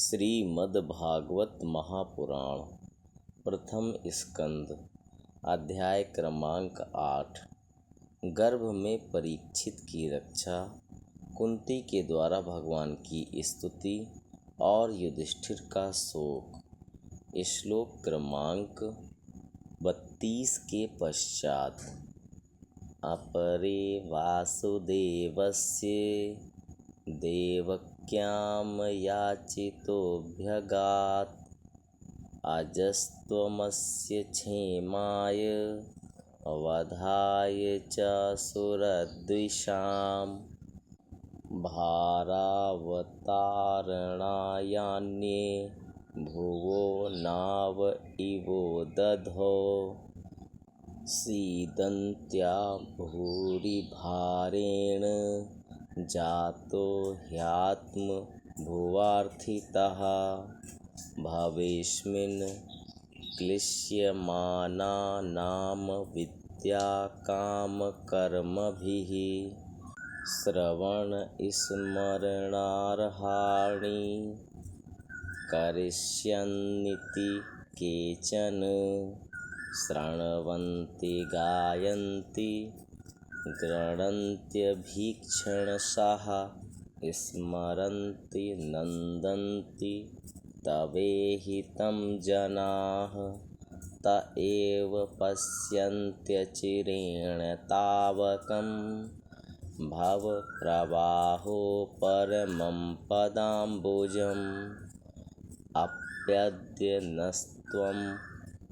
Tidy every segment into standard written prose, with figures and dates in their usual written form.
श्रीमद्भागवत महापुराण प्रथम स्कंद अध्याय क्रमांक 8। गर्भ में परीक्षित की रक्षा, कुंती के द्वारा भगवान की स्तुति और युधिष्ठिर का शोक। श्लोक क्रमांक 32 के पश्चात। अपरे वासुदेवस्य देवक्यां याचितोऽभ्यगात् अजस्त्वमस्य क्षेमाय वधाय च सुरद्विषां भारावतारणायान्ये भुवो नाव इवो दधौ सीदन्त्या भूरिभारेण जातो ह्यात्म भुवार्थितः भवेस्मिन् क्लिश्यमानानां विद्या कामकर्मभिः श्रवणस्मरणार्हाणि करिष्यन्निति केचन। शृण्वन्ति गायन्ति गृह्णन्त्यभीक्ष्णशः स्मरन्ति नन्दन्ति तवेहितं जनाः त एव पश्यन्त्यचिरेण तावकं भवप्रवाहो परमं पदाम्बुजम् अप्यद्यनस्त्वं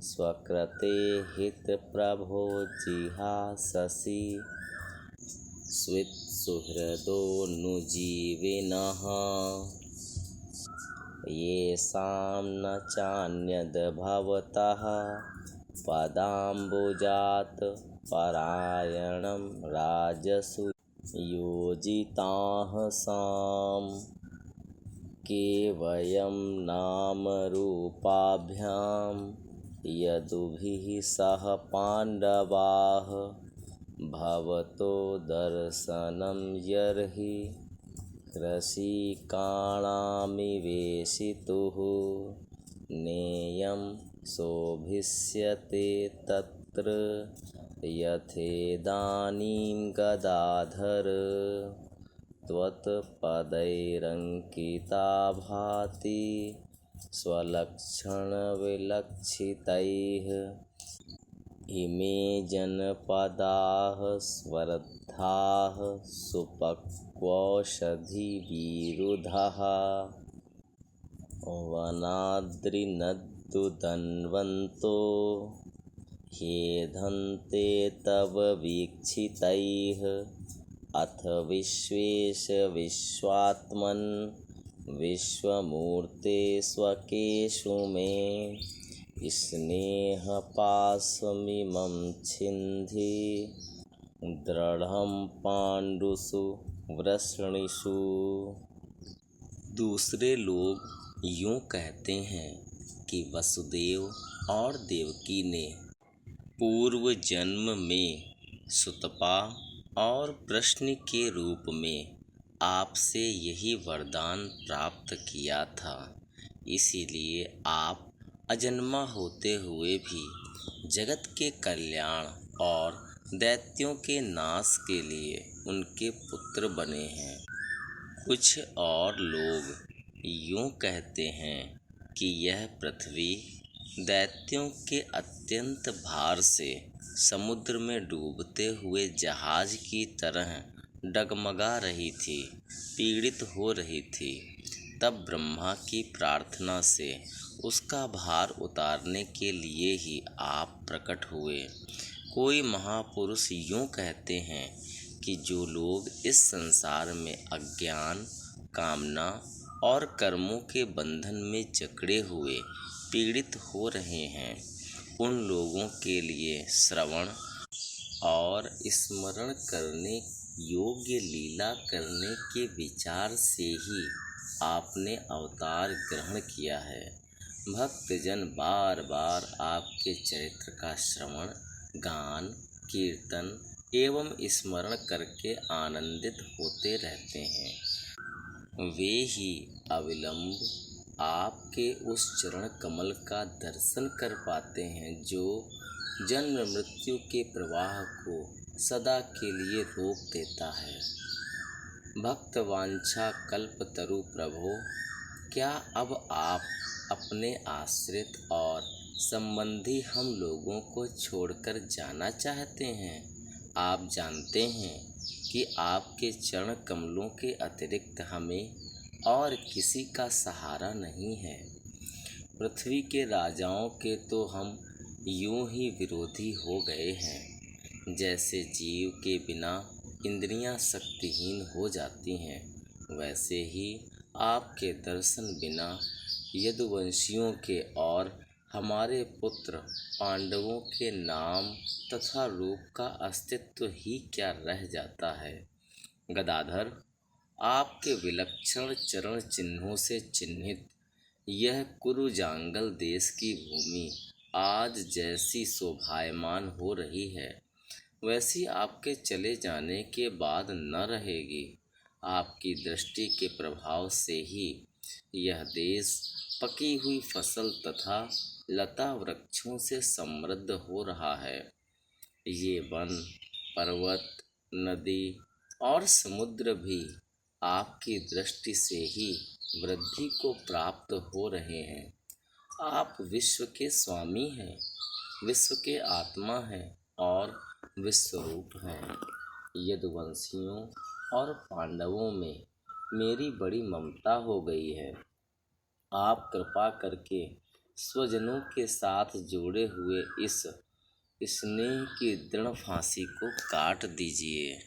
स्वकृते हितप्रभो जिहाससि स्वित्सुहृदोऽनुजीविनः येषां न चान्यद् भवतः पदाम्बुजात् परायणं राजसु योजिताः साम् के वयं नामरूपाभ्यां यदुभिः सह पाण्डवाः भवतो दर्शनं यर्हि कृषिकाणामिवेशितुः नेयं शोभिष्यते तत्र यथेदानीं गदाधर त्वत्पदैरङ्किता भाति स्वलक्षणविलक्षितैः इमे जनपदाः स्वरद्धाः सुपक्वौषधिविरुधः वनाद्रिनद्दुदन्वन्तो ह्येधन्ते तव वीक्षितैः अथ विश्वेश विश्वात्मन् विश्वमूर्ते स्वकेषु मे स्नेहपाशमिमं छिन्धि दृढं पाण्डुषु वृष्णिषु। दूसरे लोग यूँ कहते हैं कि वसुदेव और देवकी ने पूर्व जन्म में सुतपा और प्रश्न के रूप में आपसे यही वरदान प्राप्त किया था, इसीलिए आप अजन्मा होते हुए भी जगत के कल्याण और दैत्यों के नाश के लिए उनके पुत्र बने हैं। कुछ और लोग यूँ कहते हैं कि यह पृथ्वी दैत्यों के अत्यंत भार से समुद्र में डूबते हुए जहाज की तरह डगमगा रही थी, पीड़ित हो रही थी। तब ब्रह्मा की प्रार्थना से उसका भार उतारने के लिए ही आप प्रकट हुए। कोई महापुरुष यूँ कहते हैं कि जो लोग इस संसार में अज्ञान, कामना और कर्मों के बंधन में जकड़े हुए पीड़ित हो रहे हैं, उन लोगों के लिए श्रवण और स्मरण करने योग्य लीला करने के विचार से ही आपने अवतार ग्रहण किया है। भक्तजन बार बार आपके चरित्र का श्रवण, गान, कीर्तन एवं स्मरण करके आनंदित होते रहते हैं। वे ही अविलंब आपके उस चरण कमल का दर्शन कर पाते हैं जो जन्म मृत्यु के प्रवाह को सदा के लिए रोक देता है। भक्त वांछा कल्पतरु प्रभो, क्या अब आप अपने आश्रित और संबंधी हम लोगों को छोड़कर जाना चाहते हैं? आप जानते हैं कि आपके चरण कमलों के अतिरिक्त हमें और किसी का सहारा नहीं है। पृथ्वी के राजाओं के तो हम यूं ही विरोधी हो गए हैं, जैसे जीव के बिना इंद्रियां शक्तिहीन हो जाती हैं, वैसे ही आपके दर्शन बिना यदुवंशियों के और हमारे पुत्र पांडवों के नाम तथा रूप का अस्तित्व ही क्या रह जाता है। गदाधर, आपके विलक्षण चरण चिन्हों से चिन्हित यह कुरुजांगल देश की भूमि आज जैसी शोभायमान हो रही है, वैसी आपके चले जाने के बाद न रहेगी। आपकी दृष्टि के प्रभाव से ही यह देश पकी हुई फसल तथा लता वृक्षों से समृद्ध हो रहा है। ये वन, पर्वत, नदी और समुद्र भी आपकी दृष्टि से ही वृद्धि को प्राप्त हो रहे हैं। आप विश्व के स्वामी हैं, विश्व के आत्मा हैं और विश्वरूप हैं। यदुवंशियों और पांडवों में मेरी बड़ी ममता हो गई है। आप कृपा करके स्वजनों के साथ जोड़े हुए इस स्नेह की दृढ़ फांसी को काट दीजिए।